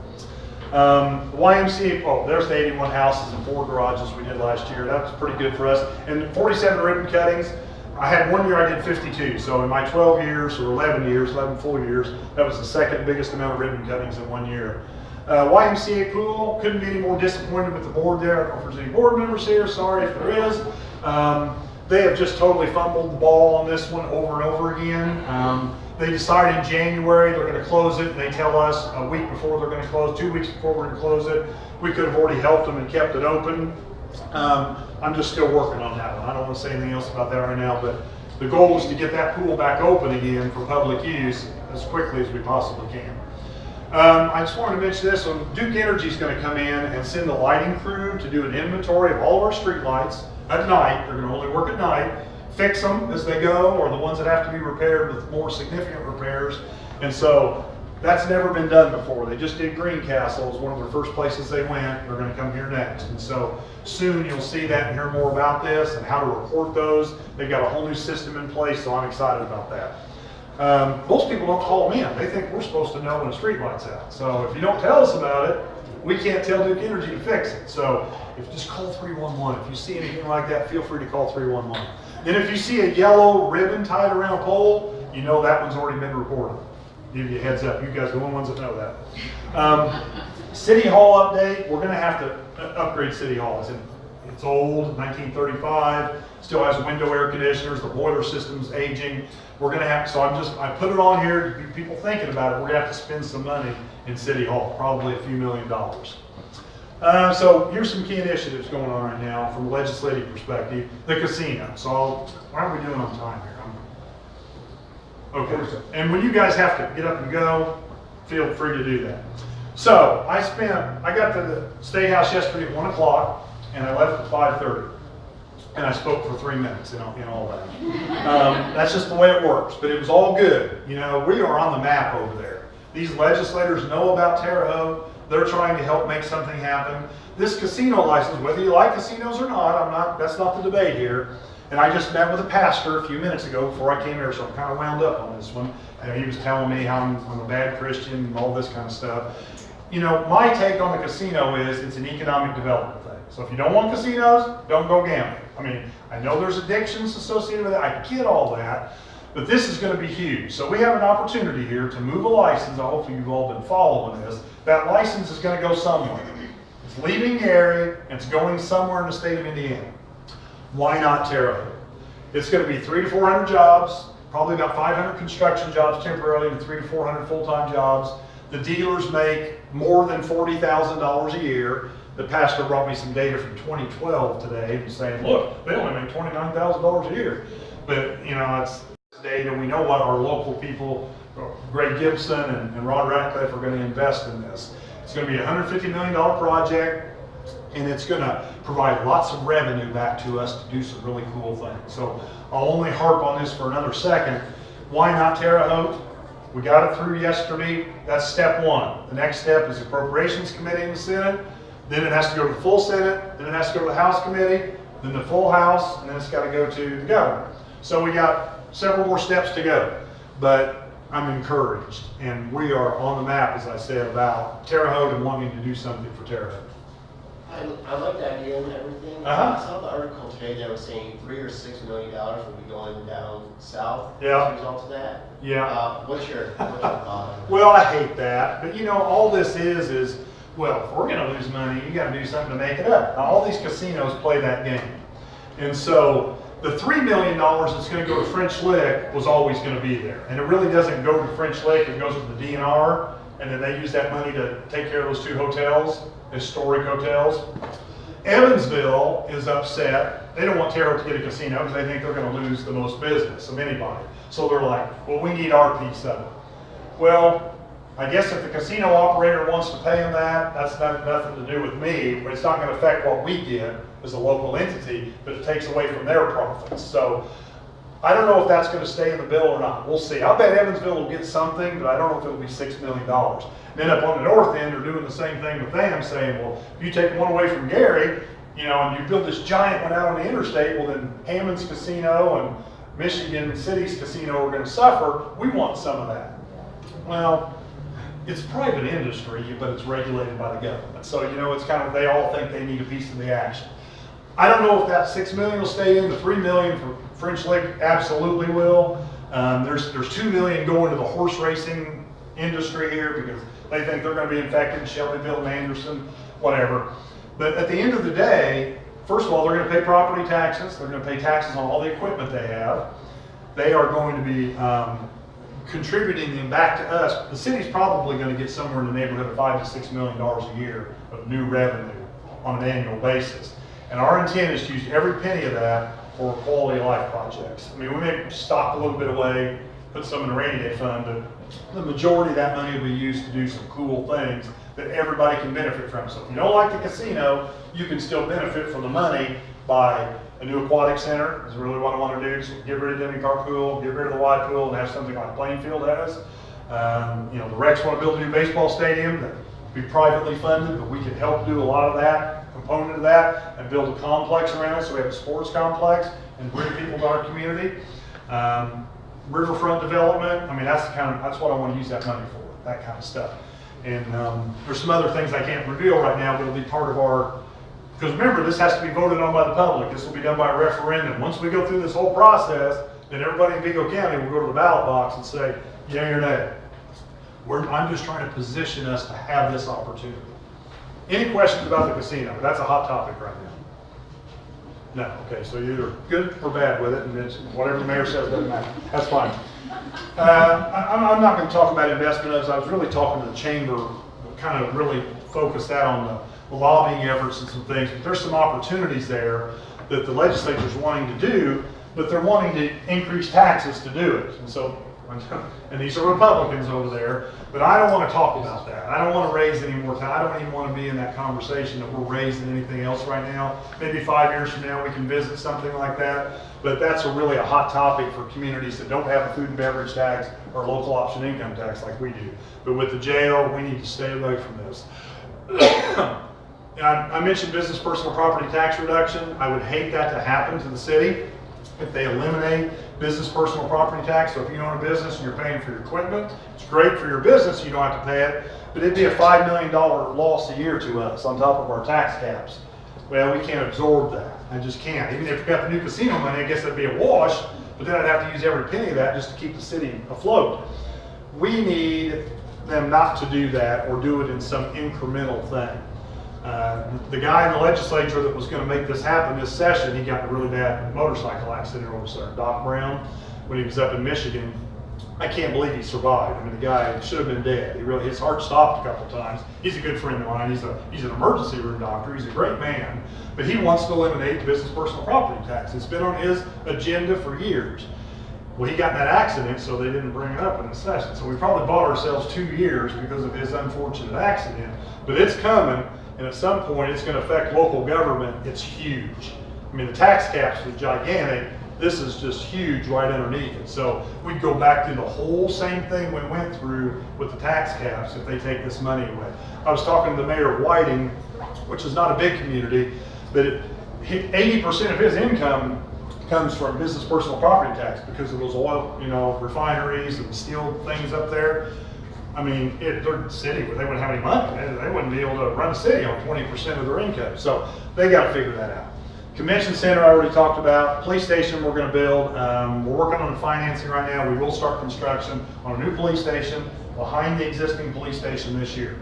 S1: YMCA, oh, there's the 81 houses and 4 garages we did last year. That was pretty good for us. And 47 ribbon cuttings. I had one year I did 52. So in my 12 years or 11 full years, that was the second biggest amount of ribbon cuttings in 1 year. YMCA pool, couldn't be any more disappointed with the board there. I don't know if there's any board members here, sorry if there is. They have just totally fumbled the ball on this one over and over again. They decided in January they're going to close it, and they tell us a week before they're going to close, 2 weeks before we're going to close it. We could have already helped them and kept it open. I'm just still working on that one. I don't want to say anything else about that right now, but the goal is to get that pool back open again for public use as quickly as we possibly can. I just wanted to mention this one. Duke Energy is going to come in and send a lighting crew to do an inventory of all of our street lights at night. They're going to only work at night, fix them as they go, or the ones that have to be repaired with more significant repairs. And so that's never been done before. They just did Greencastle as one of their first places they went. They're going to come here next. And so soon you'll see that and hear more about this and how to report those. They've got a whole new system in place, so I'm excited about that. Most people don't call them in. They think we're supposed to know when a street light's out. So if you don't tell us about it, we can't tell Duke Energy to fix it. So if just call 311. If you see anything like that, feel free to call 311. Then if you see a yellow ribbon tied around a pole, you know that one's already been reported. Give you a heads up. You guys are the only ones that know that. City Hall update. We're going to have to upgrade City Hall. It's old, 1935. Still has window air conditioners. The boiler system's aging. We're going to have to, so I put it on here to get people thinking about it. We're going to have to spend some money in City Hall, probably a few $1 million. So here's some key initiatives going on right now from a legislative perspective. The casino. So why are we doing on time here? Okay. And when you guys have to get up and go, feel free to do that. So I got to the State House yesterday at 1 o'clock and I left at 5:30. And I spoke for 3 minutes in all that. That's just the way it works, but it was all good. You know, we are on the map over there. These legislators know about Terre Haute. They're trying to help make something happen. This casino license, whether you like casinos or not, that's not the debate here. And I just met with a pastor a few minutes ago before I came here, so I'm kind of wound up on this one. And he was telling me how I'm a bad Christian and all this kind of stuff. You know, my take on the casino is it's an economic development thing. So if you don't want casinos, don't go gambling. I mean, I know there's addictions associated with it. I get all that. But this is going to be huge. So we have an opportunity here to move a license. Hopefully you've all been following this. That license is going to go somewhere. It's leaving Gary and it's going somewhere in the state of Indiana. Why not Terre Haute? It's going to be 300 to 400 jobs, probably about 500 construction jobs temporarily and 300 to 400 full-time jobs. The dealers make more than $40,000 a year. The pastor brought me some data from 2012 today and saying, look, they only make $29,000 a year. But, you know, it's data. We know what our local people, Greg Gibson and Rod Ratcliffe, are going to invest in this. It's going to be a $150 million project, and it's going to provide lots of revenue back to us to do some really cool things. So I'll only harp on this for another second. Why not Terre Haute? We got it through yesterday. That's step one. The next step is the Appropriations Committee in the Senate. Then it has to go to the full Senate. Then it has to go to the House Committee. Then the full House. And then it's got to go to the governor. So we got several more steps to go. But I'm encouraged. And we are on the map, as I said, about Terre Haute and wanting to do something for Terre Haute.
S2: I like the idea and everything. I saw the article today that was saying $3 or $6 million will be going down south as a result of that.
S1: Yeah.
S2: What's your thought?
S1: Well, I hate that, but you know, all this is well, if we're going to lose money, you got to do something to make it up. Now, all these casinos play that game, and so the $3 million that's going to go to French Lick was always going to be there, and it really doesn't go to French Lick. It goes to the DNR, and then they use that money to take care of those 2 hotels. Historic hotels. Evansville is upset. They don't want Terre Haute to get a casino because they think they're going to lose the most business of anybody. So they're like, well, we need our piece of it. Well, I guess if the casino operator wants to pay them that, that's nothing to do with me, but it's not going to affect what we get as a local entity, but it takes away from their profits. So I don't know if that's going to stay in the bill or not. We'll see. I'll bet Evansville will get something, but I don't know if it'll be $6 million. And then up on the north end, they're doing the same thing with them, saying, well, if you take one away from Gary, you know, and you build this giant one out on the interstate, well, then Hammond's Casino Michigan City's casino are going to suffer. We want some of that. Well, it's private industry, but it's regulated by the government. So, you know, it's kind of, they all think they need a piece of the action. I don't know if that $6 million will stay in. The $3 million for French Lick absolutely will. There's $2 million going to the horse racing industry here because they think they're going to be infected in Shelbyville and Anderson, whatever. But at the end of the day, first of all, they're going to pay property taxes. They're going to pay taxes on all the equipment they have. They are going to be contributing them back to us. The city's probably going to get somewhere in the neighborhood of $5 to $6 million a year of new revenue on an annual basis. And our intent is to use every penny of that for quality of life projects. I mean, we may stock a little bit away, put some in the rainy day fund, but the majority of that money will be used to do some cool things that everybody can benefit from. So if you don't like the casino, you can still benefit from the money by a new aquatic center is really what I want to do. So get rid of Denny Car Pool, get rid of the wide pool, and have something like Plainfield has. You know, the Recs want to build a new baseball stadium that will be privately funded, but we can help do a lot of that, component of that, and build a complex around it. So we have a sports complex and bring people to our community. Riverfront development. I mean, that's what I want to use that money for, that kind of stuff. And there's some other things I can't reveal right now, but it'll be part of our. Because remember, this has to be voted on by the public. This will be done by a referendum. Once we go through this whole process, then everybody in Vigo County will go to the ballot box and say, yay or nay. I'm just trying to position us to have this opportunity. Any questions about the casino? That's a hot topic right now. No, okay, so you're either good or bad with it, and it's whatever the mayor says doesn't matter. That's fine. I'm not going to talk about investment as I was really talking to the chamber, kind of really focus that on the lobbying efforts and some things, but there's some opportunities there that the legislature's wanting to do, but they're wanting to increase taxes to do it. And so, and these are Republicans over there, but I don't want to talk about that. I don't want to raise any more time. I don't even want to be in that conversation that we're raising anything else right now. Maybe 5 years from now we can visit something like that, but that's really a hot topic for communities that don't have a food and beverage tax or local option income tax like we do. But with the jail, we need to stay away from this. I mentioned business personal property tax reduction. I would hate that to happen to the city if they eliminate business personal property tax. So if you own a business and you're paying for your equipment, it's great for your business, you don't have to pay it, but it'd be a $5 million loss a year to us on top of our tax caps. Well, we can't absorb that. I just can't. Even if we got the new casino money, I guess that'd be a wash, but then I'd have to use every penny of that just to keep the city afloat. We need them not to do that or do it in some incremental thing. The guy in the legislature that was going to make this happen this session, he got in a really bad motorcycle accident over there, Doc Brown, when he was up in Michigan. I can't believe he survived. I mean, the guy should have been dead. His heart stopped a couple times. He's a good friend of mine. He's an emergency room doctor. He's a great man, but he wants to eliminate the business personal property tax. It's been on his agenda for years. Well, he got in that accident, so they didn't bring it up in the session. So we probably bought ourselves 2 years because of his unfortunate accident, but it's coming. And at some point, it's going to affect local government. It's huge. I mean, the tax caps was gigantic. This is just huge right underneath it. So we'd go back through the whole same thing we went through with the tax caps if they take this money away. I was talking to the mayor of Whiting, which is not a big community, but 80% of his income comes from business personal property tax because of those oil, refineries and steel things up there. I mean, their city, they wouldn't have any money. They wouldn't be able to run a city on 20% of their income. So they got to figure that out. Convention center, I already talked about. Police station we're going to build. We're working on the financing right now. We will start construction on a new police station behind the existing police station this year.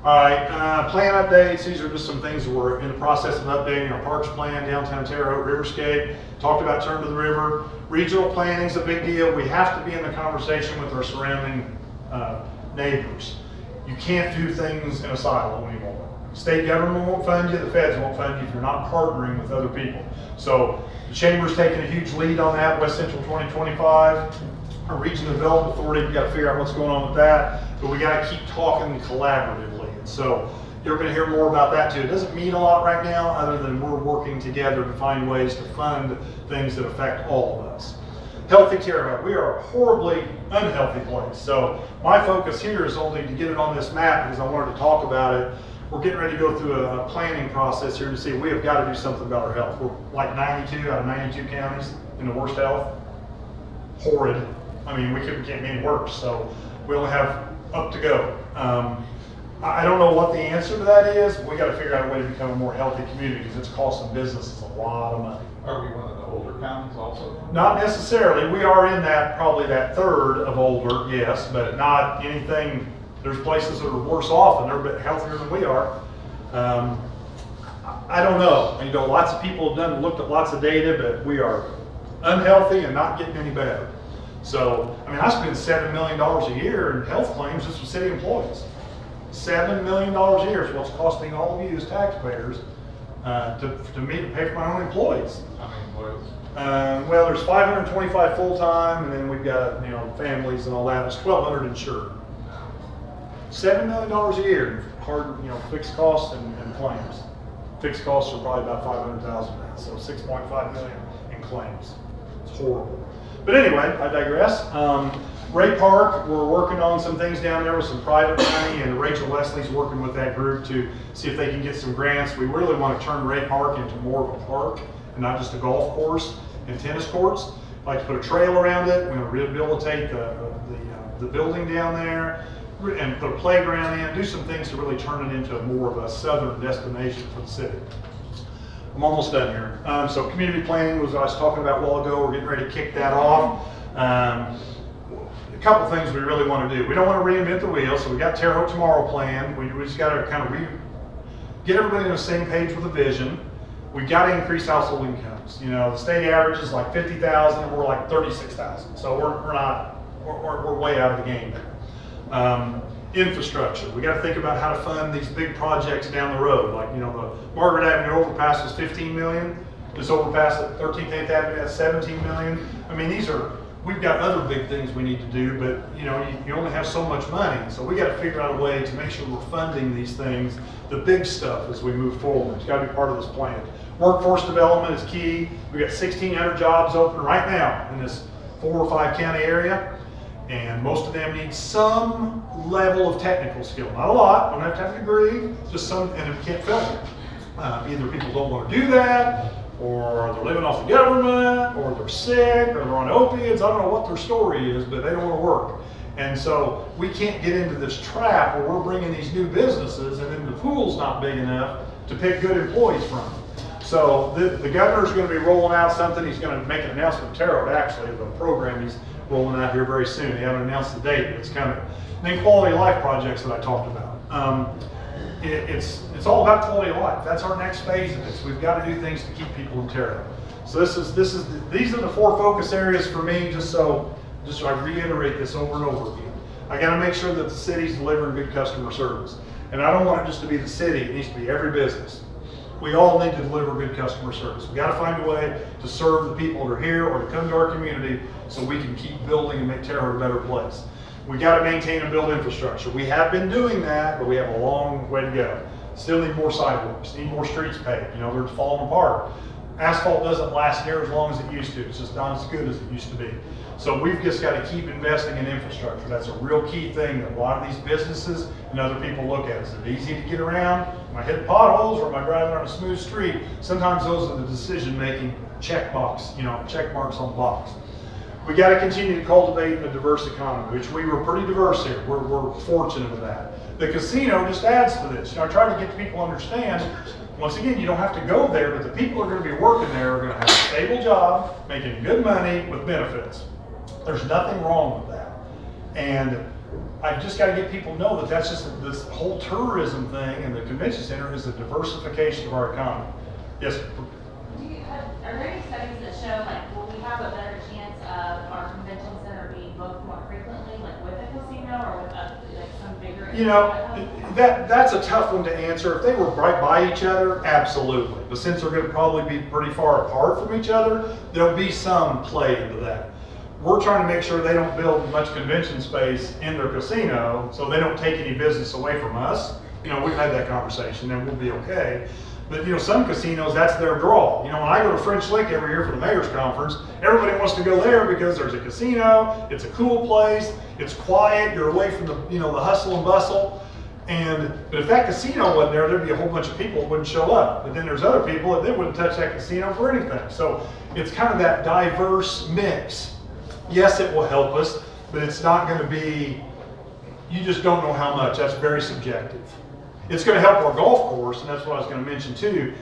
S1: All right, plan updates. These are just some things that we're in the process of updating. Our parks plan, downtown Terre Haute, Riverscape. Talked about turn to the river. Regional planning is a big deal. We have to be in the conversation with our surrounding neighbors. You can't do things in a silo anymore. State government won't fund you, the feds won't fund you if you're not partnering with other people. So the chamber's taking a huge lead on that, West Central 2025. Our Regional Development Authority, we got to figure out what's going on with that, but we got to keep talking collaboratively. And so you're going to hear more about that too. It doesn't mean a lot right now other than we're working together to find ways to fund things that affect all of us. Healthy Terre Haute. We are a horribly unhealthy place. So my focus here is only to get it on this map because I wanted to talk about it. We're getting ready to go through a planning process here to see we have got to do something about our health. We're like 92 out of 92 counties in the worst health. horrid. I mean, we can't get any worse, so we only have up to go. I don't know what the answer to that is. We got to figure out a way to become a more healthy community because it's costing businesses a lot of money.
S3: Are we one of the older counties also?
S1: Not necessarily. We are in that, probably that third of older, yes, but not anything. There's places that are worse off and they're a bit healthier than we are. I don't know. You know, lots of people have looked at lots of data, but we are unhealthy and not getting any better. So, I mean, I spend $7 million a year in health claims just for city employees. $7 million a year is what's costing all of you as taxpayers to me to pay for my own employees.
S3: How many employees?
S1: Well, there's 525 full-time, and then we've got, you know, families and all that. It's 1,200 insured. $7 million a year, hard, you know, fixed costs and claims. Fixed costs are probably about 500,000 now, so 6.5 million in claims. It's horrible. But anyway, I digress. Ray Park, we're working on some things down there with some private money, and Rachel Leslie's working with that group to see if they can get some grants. We really want to turn Ray Park into more of a park and not just a golf course and tennis courts. I'd like to put a trail around it. We're going to rehabilitate the building down there and put a playground in, do some things to really turn it into more of a southern destination for the city. I'm almost done here. So community planning was I was talking about a while ago. We're getting ready to kick that off. A couple things we really want to do. We don't want to reinvent the wheel, so we got Terre Haute Tomorrow planned. We just got to kind of get everybody on the same page with a vision. We've got to increase household incomes. You know, the state average is like 50,000, and we're like 36,000. So we're way out of the game there. Infrastructure. We got to think about how to fund these big projects down the road. Like, you know, the Margaret Avenue overpass is 15 million. This overpass at 13th 8th Avenue has 17 million. I mean, we've got other big things we need to do, but you know, you only have so much money. So we got to figure out a way to make sure we're funding these things, the big stuff, as we move forward. It's got to be part of this plan. Workforce development is key. We've got 1,600 jobs open right now in this 4 or 5 county area. And most of them need some level of technical skill. Not a lot, don't have to have a degree, just some, and if you can't fill it. Either people don't want to do that, or they're living off the government, or they're sick, or they're on opiates. I don't know what their story is, but they don't want to work. And so we can't get into this trap where we're bringing these new businesses and then the pool's not big enough to pick good employees from. So the governor's going to be rolling out something. He's going to make an announcement in Terre Haute, actually, of a program he's rolling out here very soon. They haven't announced the date, but it's coming. And then quality of life projects that I talked about. It's all about quality of life. That's our next phase of this. We've got to do things to keep people in Terre Haute. So these are the 4 focus areas for me. Just so I reiterate this over and over again. I got to make sure that the city's delivering good customer service, and I don't want it just to be the city. It needs to be every business. We all need to deliver good customer service. We got to find a way to serve the people that are here or to come to our community so we can keep building and make Terre Haute a better place. We got to maintain and build infrastructure. We have been doing that, but we have a long way to go. Still need more sidewalks, need more streets paved. You know, they're falling apart. Asphalt doesn't last near as long as it used to. It's just not as good as it used to be. So we've just got to keep investing in infrastructure. That's a real key thing that a lot of these businesses and other people look at. Is it easy to get around? Am I hitting potholes or am I driving on a smooth street? Sometimes those are the decision-making check marks on the box. We got to continue to cultivate a diverse economy, which we were pretty diverse here. We're fortunate with that. The casino just adds to this. You know, I try to get people to understand, once again, you don't have to go there, but the people who are going to be working there are going to have a stable job, making good money with benefits. There's nothing wrong with that. And I've just got to get people to know that that's just this whole tourism thing, and the convention center is the diversification of our economy. Yes?
S4: Are there any studies that show, like, will we have a better chance of our convention center being booked more frequently, like with a casino or with like some bigger?
S1: You know, that's a tough one to answer. If they were right by each other, absolutely. But since they're going to probably be pretty far apart from each other, there'll be some play into that. We're trying to make sure they don't build much convention space in their casino so they don't take any business away from us. You know, we've had that conversation and we'll be okay. But you know, some casinos, that's their draw. You know, when I go to French Lick every year for the mayor's conference, everybody wants to go there because there's a casino, it's a cool place, it's quiet, you're away from the, you know, the hustle and bustle. But if that casino wasn't there, there'd be a whole bunch of people that wouldn't show up. But then there's other people that they wouldn't touch that casino for anything. So it's kind of that diverse mix. Yes, it will help us, but it's not going to be, you just don't know how much. That's very subjective. It's going to help our golf course, and that's what I was going to mention too.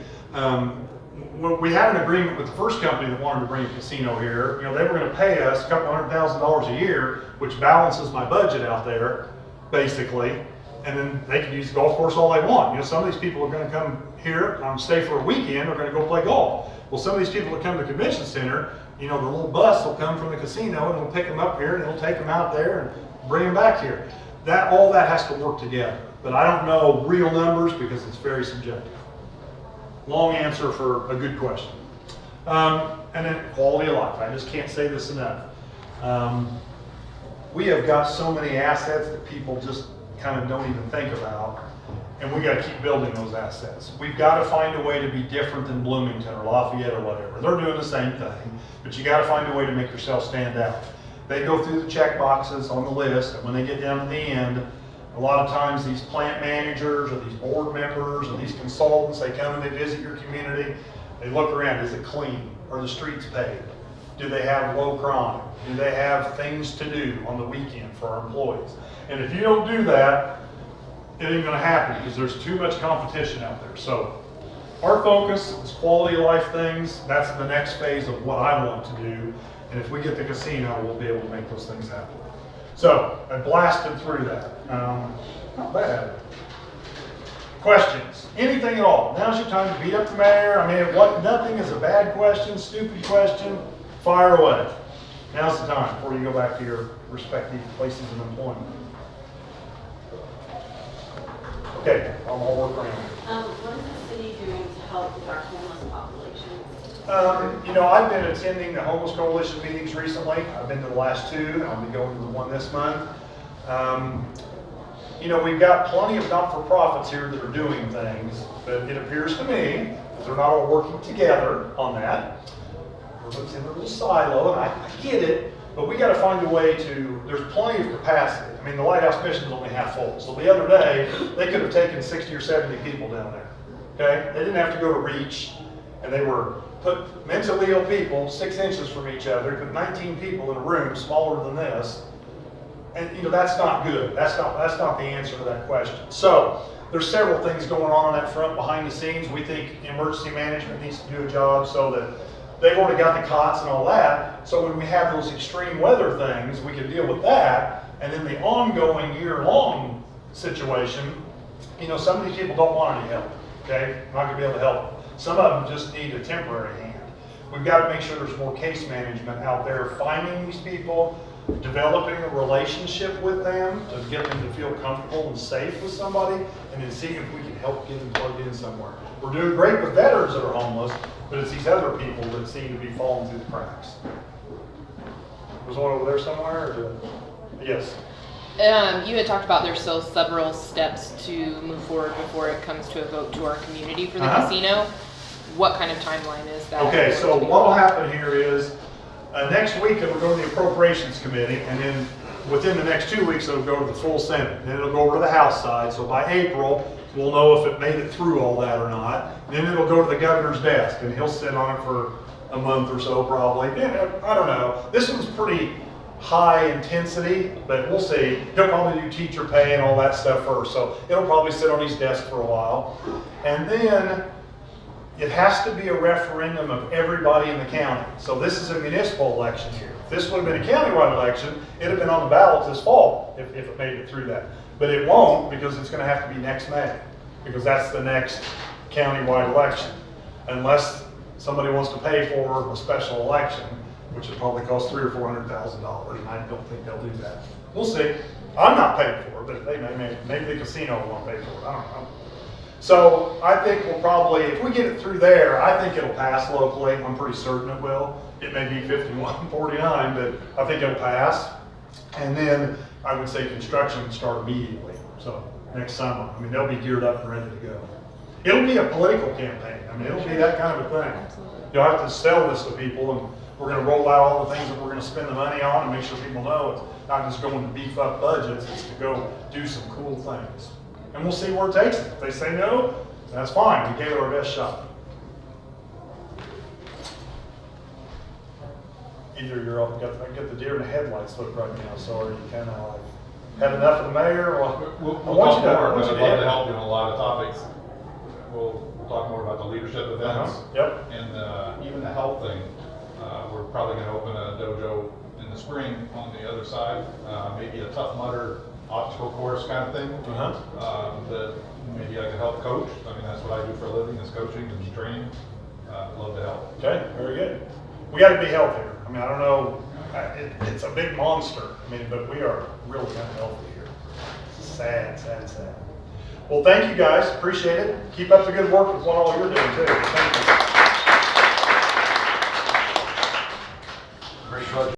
S1: We had an agreement with the first company that wanted to bring a casino here. You know, they were going to pay us a couple $100,000 a year, which balances my budget out there, basically. And then they can use the golf course all they want. You know, some of these people are going to come here, stay for a weekend, are going to go play golf. Well, some of these people that come to the convention center, you know, the little bus will come from the casino and it'll pick them up here and it'll take them out there and bring them back here. All that has to work together. But I don't know real numbers because it's very subjective. Long answer for a good question. And then quality of life. I just can't say this enough. We have got so many assets that people just kind of don't even think about, and we got to keep building those assets. We've got to find a way to be different than Bloomington or Lafayette or whatever. They're doing the same thing, but you got to find a way to make yourself stand out. They go through the check boxes on the list, and when they get down to the end, a lot of times these plant managers or these board members or these consultants, they come and they visit your community, they look around, is it clean? Are the streets paved? Do they have low crime? Do they have things to do on the weekend for our employees? And if you don't do that, it ain't gonna happen because there's too much competition out there. So our focus is quality of life things. That's the next phase of what I want to do. And if we get the casino, we'll be able to make those things happen. So I blasted through that. Not bad. Questions? Anything at all? Now's your time to beat up the mayor. I mean, nothing is a bad question, stupid question. Fire away. Now's the time before you go back to your respective places of employment. Okay, I'll work around it.
S5: What is the city doing to help with our homeless population?
S1: You know, I've been attending the Homeless Coalition meetings recently. I've been to the last two, and I'll be going to the one this month. You know, we've got plenty of not-for-profits here that are doing things, but it appears to me that they're not all working together on that. Everyone's in a little silo, and I get it, but we got to find a way to, there's plenty of capacity. I mean, the Lighthouse Mission is only half full. So the other day, they could have taken 60 or 70 people down there, okay? They didn't have to go to Reach, and they were put mentally ill people 6 inches from each other, put 19 people in a room smaller than this, and you know, that's not good. That's not the answer to that question. So there's several things going on that front behind the scenes. We think emergency management needs to do a job so that they've already got the cots and all that. So when we have those extreme weather things, we can deal with that. And then the ongoing year-long situation, you know, some of these people don't want any help, okay? I'm not gonna be able to help them. Some of them just need a temporary hand. We've got to make sure there's more case management out there, finding these people, developing a relationship with them to get them to feel comfortable and safe with somebody, and then seeing if we can help get them plugged in somewhere. We're doing great with veterans that are homeless, but it's these other people that seem to be falling through the cracks. Was one over there somewhere? Or yes.
S6: You had talked about there's still several steps to move forward before it comes to a vote to our community for the casino. What kind of timeline is that?
S1: Okay, so what will happen here is next week it'll go to the Appropriations Committee, and then within the next 2 weeks it'll go to the full Senate. Then it'll go over to the House side, so by April we'll know if it made it through all that or not. Then it'll go to the governor's desk, and he'll sit on it for a month or so probably. I don't know. This one's pretty high intensity, but we'll see. He'll probably do teacher pay and all that stuff first, so it'll probably sit on his desk for a while. And then it has to be a referendum of everybody in the county. So this is a municipal election here. If this would have been a countywide election, it'd have been on the ballot this fall if it made it through that. But it won't, because it's going to have to be next May, because that's the next countywide election. Unless somebody wants to pay for a special election, which would probably cost $300,000 or $400,000, and I don't think they'll do that. We'll see. I'm not paying for it, but they maybe the casino won't pay for it. I don't know. So I think we'll probably, if we get it through there, I think it'll pass locally. I'm pretty certain it will. It may be 51-49, but I think it'll pass. And then I would say construction would start immediately. So next summer, I mean, they'll be geared up and ready to go. It'll be a political campaign. I mean, it'll be that kind of a thing. You'll have to sell this to people, and we're going to roll out all the things that we're going to spend the money on and make sure people know it's not just going to beef up budgets, it's to go do some cool things. And we'll see where it takes it. If they say no, that's fine. We gave it our best shot. either you're all, I get the deer in the headlights look right now, so are you kind of like, had enough of the mayor? Well,
S3: We'll
S1: I want
S3: talk
S1: you to- I
S3: more,
S1: want
S3: but
S1: you
S3: I'd love
S1: hit
S3: to
S1: it.
S3: help you in a lot of topics. We'll talk more about the leadership events.
S1: Yep.
S3: And even the health thing. We're probably gonna open a dojo in the spring on the other side, maybe a Tough Mudder obstacle course kind of thing. That maybe I could help coach. I mean, that's what I do for a living, is coaching and training. I'd love to help.
S1: Okay, very good. We got to be healthier. I mean, I don't know, it's a big monster. I mean, but we are really unhealthy here. Sad, sad, sad. Well, thank you guys. Appreciate it. Keep up the good work with what all you're doing too. Thank you.